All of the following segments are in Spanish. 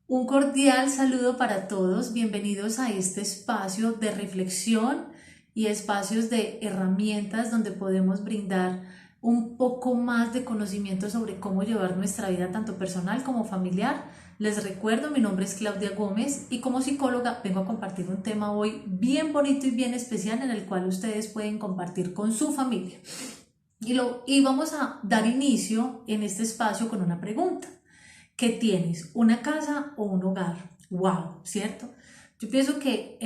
Un cordial saludo para todos, bienvenidos a este espacio de reflexión y espacios de herramientas donde podemos brindar un poco más de conocimiento sobre cómo llevar nuestra vida tanto personal como familiar. Les recuerdo, mi nombre es Claudia Gómez y como psicóloga vengo a compartir un tema hoy bien bonito y bien especial en el cual ustedes pueden compartir con su familia. Y vamos a dar inicio en este espacio con una pregunta. ¿Qué tienes? ¿Una casa o un hogar? ¡Wow! ¿Cierto? Yo pienso que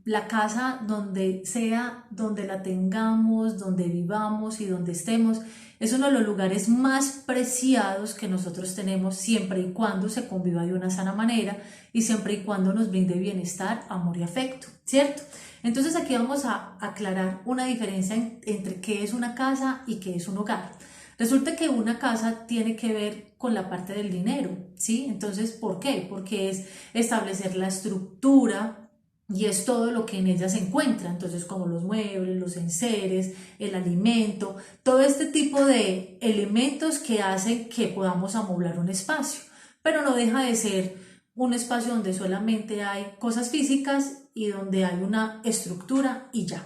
la casa donde sea, donde la tengamos, donde vivamos y donde estemos, es uno de los lugares más preciados que nosotros tenemos siempre y cuando se conviva de una sana manera y siempre y cuando nos brinde bienestar, amor y afecto, ¿cierto? Entonces aquí vamos a aclarar una diferencia entre qué es una casa y qué es un hogar. Resulta que una casa tiene que ver con la parte del dinero, ¿sí? Entonces, ¿por qué? Porque es establecer la estructura y es todo lo que en ella se encuentra. Entonces, como los muebles, los enseres, el alimento, todo este tipo de elementos que hacen que podamos amoblar un espacio. Pero no deja de ser un espacio donde solamente hay cosas físicas y donde hay una estructura y ya.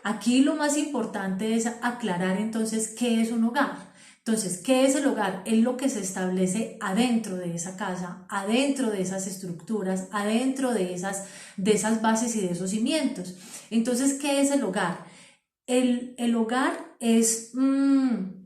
Aquí lo más importante es aclarar entonces qué es un hogar. Entonces, ¿qué es el hogar? Es lo que se establece adentro de esa casa, adentro de esas estructuras, adentro de esas bases y de esos cimientos. Entonces, ¿qué es el hogar? El hogar es,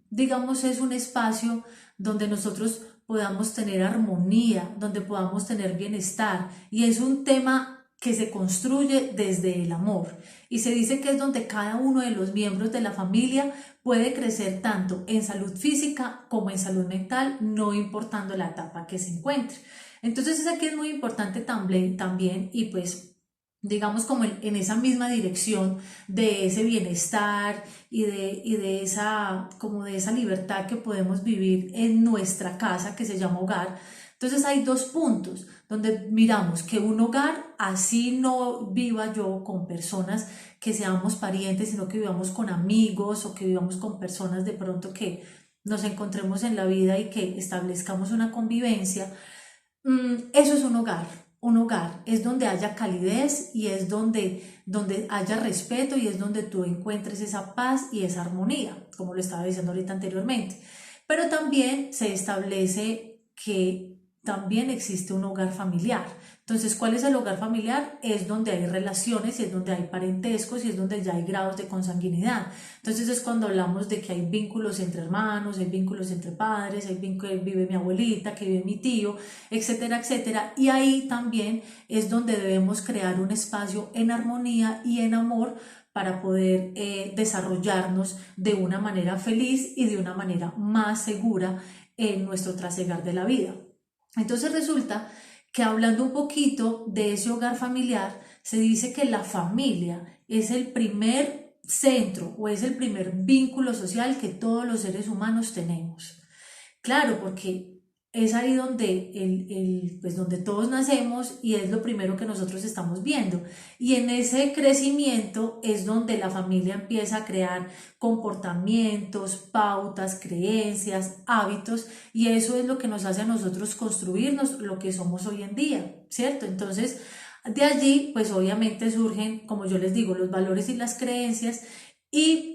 digamos, es un espacio donde nosotros podamos tener armonía, donde podamos tener bienestar. Y es un tema que se construye desde el amor. Y se dice que es donde cada uno de los miembros de la familia puede crecer tanto en salud física como en salud mental, no importando la etapa que se encuentre. Entonces es aquí es muy importante también y pues digamos como en esa misma dirección de ese bienestar y de esa, como de esa libertad que podemos vivir en nuestra casa que se llama hogar. Entonces hay dos puntos donde miramos que un hogar, así no viva yo con personas que seamos parientes, sino que vivamos con amigos o que vivamos con personas de pronto que nos encontremos en la vida y que establezcamos una convivencia. Eso es un hogar. Un hogar es donde haya calidez y es donde haya respeto y es donde tú encuentres esa paz y esa armonía, como lo estaba diciendo ahorita anteriormente. Pero también se establece que también existe un hogar familiar. Entonces, ¿cuál es el hogar familiar? Es donde hay relaciones y es donde hay parentescos y es donde ya hay grados de consanguinidad. Entonces es cuando hablamos de que hay vínculos entre hermanos, hay vínculos entre padres, hay vínculos, vive mi abuelita, que vive mi tío, etcétera, etcétera. Y ahí también es donde debemos crear un espacio en armonía y en amor para poder desarrollarnos de una manera feliz y de una manera más segura en nuestro trasegar de la vida. Entonces resulta que hablando un poquito de ese hogar familiar, se dice que la familia es el primer centro o es el primer vínculo social que todos los seres humanos tenemos. Claro, porque es ahí donde, pues donde todos nacemos y es lo primero que nosotros estamos viendo. Y en ese crecimiento es donde la familia empieza a crear comportamientos, pautas, creencias, hábitos y eso es lo que nos hace a nosotros construirnos lo que somos hoy en día, ¿cierto? Entonces, de allí, pues obviamente surgen, como yo les digo, los valores y las creencias y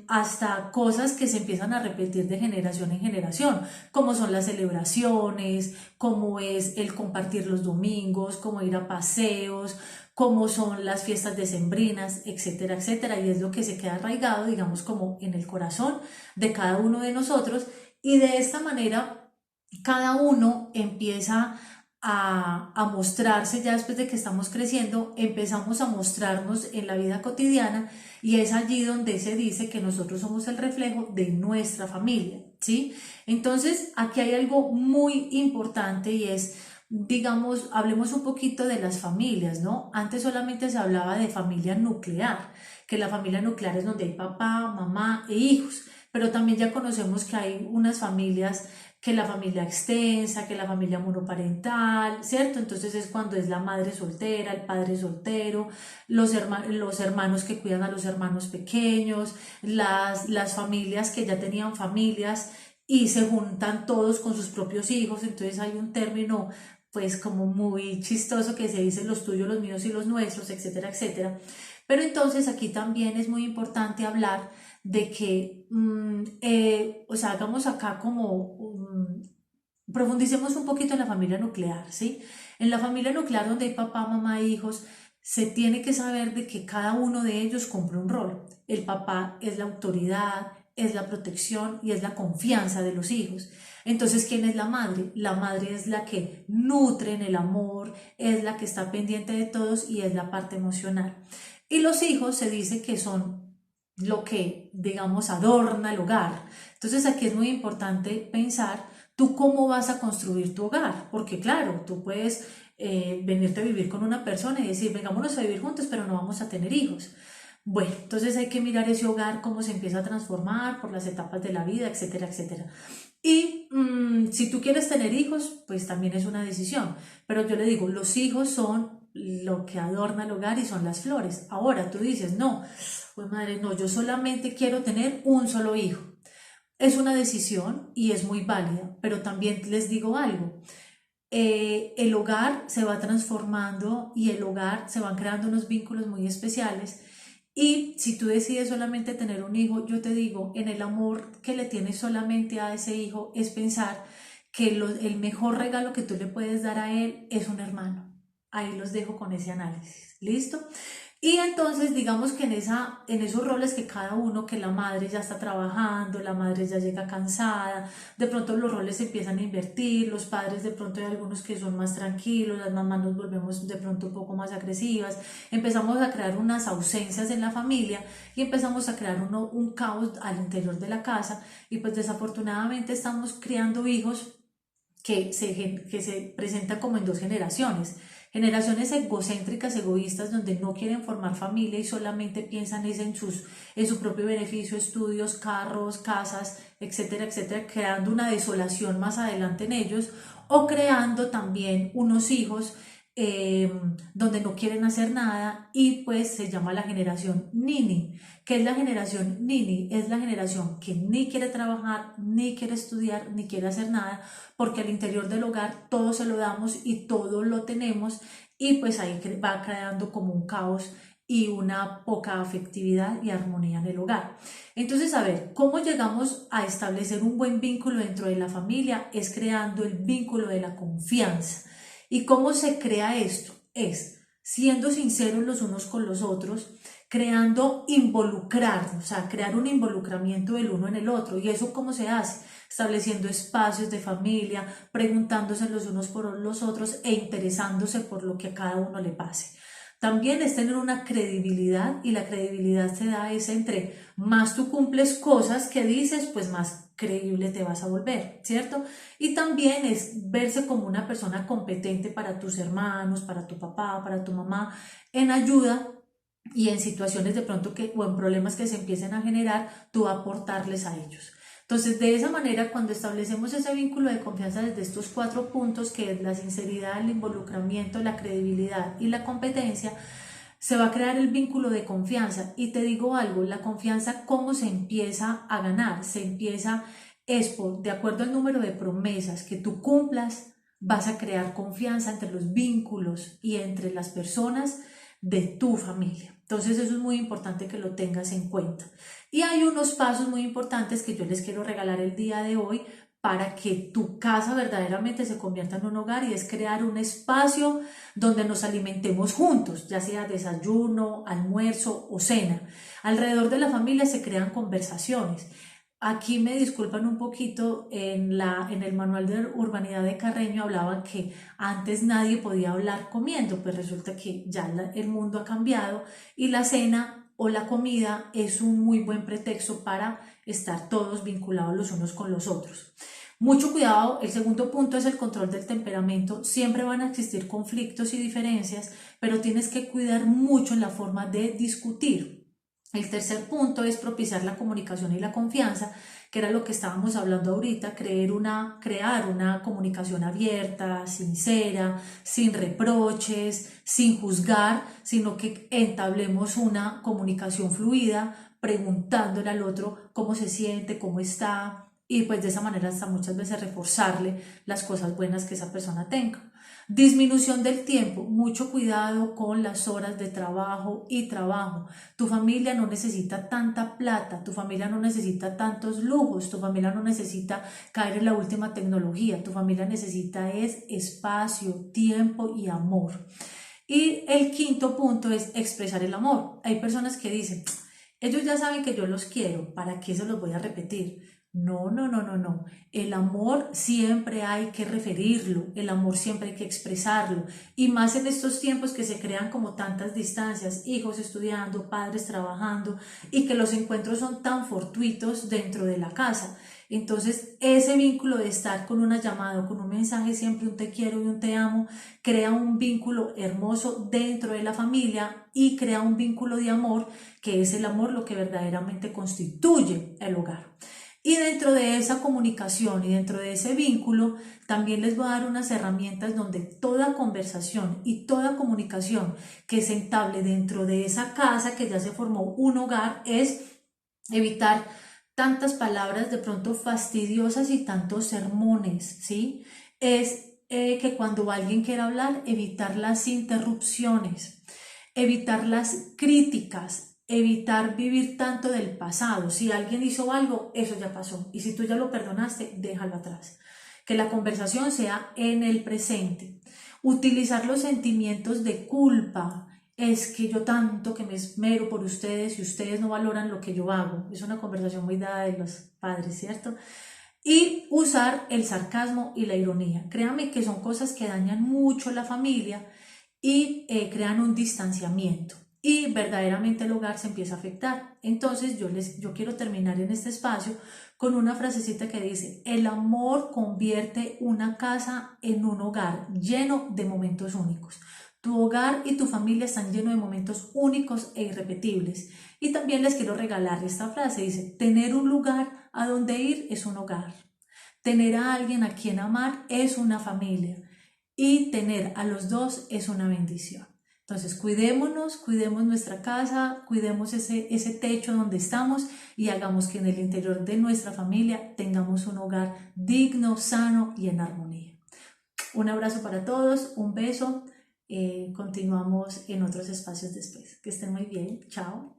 hasta cosas que se empiezan a repetir de generación en generación, como son las celebraciones, como es el compartir los domingos, como ir a paseos, como son las fiestas decembrinas, etcétera, etcétera, y es lo que se queda arraigado, digamos, como en el corazón de cada uno de nosotros, y de esta manera cada uno empieza a mostrarse ya después de que estamos creciendo, empezamos a mostrarnos en la vida cotidiana y es allí donde se dice que nosotros somos el reflejo de nuestra familia, ¿sí? Entonces, aquí hay algo muy importante y es, digamos, hablemos un poquito de las familias, ¿no? Antes solamente se hablaba de familia nuclear, que la familia nuclear es donde hay papá, mamá e hijos, pero también ya conocemos que hay unas familias que la familia extensa, que la familia monoparental, ¿cierto? Entonces es cuando es la madre soltera, el padre soltero, los hermanos que cuidan a los hermanos pequeños, las familias que ya tenían familias y se juntan todos con sus propios hijos, entonces hay un término pues como muy chistoso que se dicen los tuyos, los míos y los nuestros, etcétera, etcétera. Pero entonces aquí también es muy importante hablar de que, o sea, hagamos acá como, profundicemos un poquito en la familia nuclear, ¿sí? En la familia nuclear donde hay papá, mamá e hijos, se tiene que saber de que cada uno de ellos cumple un rol. El papá es la autoridad, es la protección y es la confianza de los hijos. Entonces, ¿quién es la madre? La madre es la que nutre en el amor, es la que está pendiente de todos y es la parte emocional. Y los hijos se dice que son lo que, digamos, adorna el hogar. Entonces, aquí es muy importante pensar tú cómo vas a construir tu hogar, porque claro, tú puedes venirte a vivir con una persona y decir, vengámonos a vivir juntos, pero no vamos a tener hijos. Bueno, entonces hay que mirar ese hogar, cómo se empieza a transformar por las etapas de la vida, etcétera, etcétera. Y si tú quieres tener hijos, pues también es una decisión. Pero yo le digo, los hijos son lo que adorna el hogar y son las flores. Ahora tú dices, no, pues madre, no, yo solamente quiero tener un solo hijo. Es una decisión y es muy válida, pero también les digo algo. El hogar se va transformando y el hogar se van creando unos vínculos muy especiales. Y si tú decides solamente tener un hijo, yo te digo, en el amor que le tienes solamente a ese hijo es pensar que el mejor regalo que tú le puedes dar a él es un hermano. Ahí los dejo con ese análisis. ¿Listo? Y entonces digamos que en esos roles que cada uno, que la madre ya está trabajando, la madre ya llega cansada, de pronto los roles se empiezan a invertir, los padres de pronto hay algunos que son más tranquilos, las mamás nos volvemos de pronto un poco más agresivas, empezamos a crear unas ausencias en la familia y empezamos a crear un caos al interior de la casa y pues desafortunadamente estamos criando hijos que se presentan como en dos generaciones. Generaciones egocéntricas, egoístas, donde no quieren formar familia y solamente piensan en su propio beneficio, estudios, carros, casas, etcétera, etcétera, creando una desolación más adelante en ellos o creando también unos hijos eh, donde no quieren hacer nada y pues se llama la generación Nini. ¿Qué es la generación Nini? Es la generación que ni quiere trabajar, ni quiere estudiar, ni quiere hacer nada, porque al interior del hogar todo se lo damos y todo lo tenemos y pues ahí va creando como un caos y una poca afectividad y armonía en el hogar. Entonces, a ver, ¿cómo llegamos a establecer un buen vínculo dentro de la familia? Es creando el vínculo de la confianza. ¿Y cómo se crea esto? Es siendo sinceros los unos con los otros, creando involucrar, o sea, crear un involucramiento del uno en el otro. ¿Y eso cómo se hace? Estableciendo espacios de familia, preguntándose los unos por los otros e interesándose por lo que a cada uno le pase. También es tener una credibilidad y la credibilidad se da es entre más tú cumples cosas que dices, pues más creíble te vas a volver, ¿cierto? Y también es verse como una persona competente para tus hermanos, para tu papá, para tu mamá, en ayuda y en situaciones de pronto o en problemas que se empiecen a generar, tú aportarles a ellos. Entonces, de esa manera, cuando establecemos ese vínculo de confianza desde estos 4 puntos, que es la sinceridad, el involucramiento, la credibilidad y la competencia, se va a crear el vínculo de confianza. Y te digo algo, la confianza, ¿cómo se empieza a ganar? Se empieza, de acuerdo al número de promesas que tú cumplas, vas a crear confianza entre los vínculos y entre las personas de tu familia. Entonces eso es muy importante que lo tengas en cuenta. Y hay unos pasos muy importantes que yo les quiero regalar el día de hoy para que tu casa verdaderamente se convierta en un hogar y es crear un espacio donde nos alimentemos juntos, ya sea desayuno, almuerzo o cena. Alrededor de la familia se crean conversaciones. Aquí me disculpan un poquito, en el manual de urbanidad de Carreño hablaban que antes nadie podía hablar comiendo, pues resulta que ya el mundo ha cambiado y la cena o la comida es un muy buen pretexto para estar todos vinculados los unos con los otros. Mucho cuidado, el segundo punto es el control del temperamento. Siempre van a existir conflictos y diferencias, pero tienes que cuidar mucho en la forma de discutir. El tercer punto es propiciar la comunicación y la confianza, que era lo que estábamos hablando ahorita, crear una comunicación abierta, sincera, sin reproches, sin juzgar, sino que entablemos una comunicación fluida, preguntándole al otro cómo se siente, cómo está, y pues de esa manera hasta muchas veces reforzarle las cosas buenas que esa persona tenga. Disminución del tiempo, mucho cuidado con las horas de trabajo y trabajo. Tu familia no necesita tanta plata, tu familia no necesita tantos lujos, tu familia no necesita caer en la última tecnología, tu familia necesita es espacio, tiempo y amor. Y el quinto punto es expresar el amor. Hay personas que dicen, ellos ya saben que yo los quiero, ¿para qué se los voy a repetir? No, no, no, no, no. El amor siempre hay que referirlo, el amor siempre hay que expresarlo. Y más en estos tiempos que se crean como tantas distancias, hijos estudiando, padres trabajando y que los encuentros son tan fortuitos dentro de la casa. Entonces, ese vínculo de estar con una llamada, con un mensaje, siempre un te quiero y un te amo, crea un vínculo hermoso dentro de la familia y crea un vínculo de amor, que es el amor lo que verdaderamente constituye el hogar. Y dentro de esa comunicación y dentro de ese vínculo, también les voy a dar unas herramientas donde toda conversación y toda comunicación que se entable dentro de esa casa que ya se formó un hogar es evitar tantas palabras de pronto fastidiosas y tantos sermones, ¿sí? Es que cuando alguien quiera hablar, evitar las interrupciones, evitar las críticas, evitar vivir tanto del pasado. Si alguien hizo algo, eso ya pasó. Y si tú ya lo perdonaste, déjalo atrás. Que la conversación sea en el presente. Utilizar los sentimientos de culpa, es que yo tanto que me esmero por ustedes y ustedes no valoran lo que yo hago. Es una conversación muy dada de los padres, ¿cierto? Y usar el sarcasmo y la ironía. Créanme que son cosas que dañan mucho la familia y crean un distanciamiento. Y verdaderamente el hogar se empieza a afectar. Entonces yo quiero terminar en este espacio con una frasecita que dice, el amor convierte una casa en un hogar lleno de momentos únicos. Tu hogar y tu familia están llenos de momentos únicos e irrepetibles. Y también les quiero regalar esta frase, dice, tener un lugar a donde ir es un hogar. Tener a alguien a quien amar es una familia. Y tener a los dos es una bendición. Entonces, cuidémonos, cuidemos nuestra casa, cuidemos ese techo donde estamos y hagamos que en el interior de nuestra familia tengamos un hogar digno, sano y en armonía. Un abrazo para todos, un beso. Continuamos en otros espacios después. Que estén muy bien. Chao.